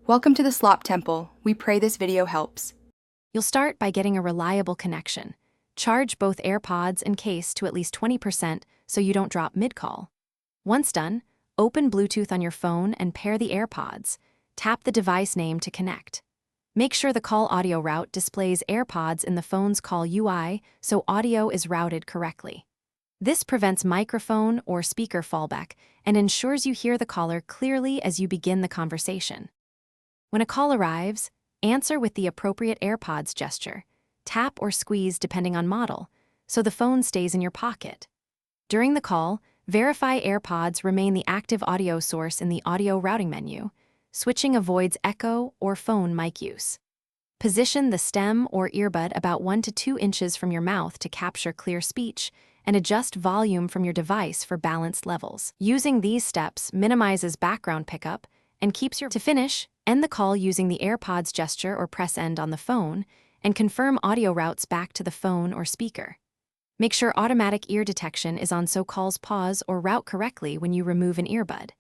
Welcome to the Slop Temple. We pray this video helps. You'll start by getting a reliable connection. Charge both AirPods and case to at least 20% so you don't drop mid-call. Once done, open Bluetooth on your phone and pair the AirPods. Tap the device name to connect. Make sure the call audio route displays AirPods in the phone's call UI so audio is routed correctly. This prevents microphone or speaker fallback and ensures you hear the caller clearly as you begin the conversation. When a call arrives, answer with the appropriate AirPods gesture. Tap or squeeze depending on model, so the phone stays in your pocket. During the call, verify AirPods remain the active audio source in the audio routing menu. Switching avoids echo or phone mic use. Position the stem or earbud about 1 to 2 inches from your mouth to capture clear speech, and adjust volume from your device for balanced levels. Using these steps minimizes background pickup and keeps your... To finish, end the call using the AirPods gesture or press end on the phone, and confirm audio routes back to the phone or speaker. Make sure automatic ear detection is on so calls pause or route correctly when you remove an earbud.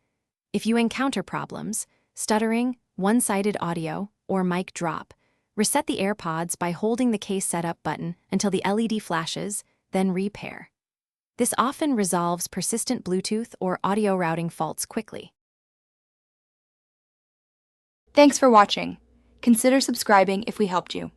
If you encounter problems, stuttering, one-sided audio, or mic drop, reset the AirPods by holding the case setup button until the LED flashes, then repair. This often resolves persistent Bluetooth or audio routing faults quickly. Thanks for watching. Consider subscribing if we helped you.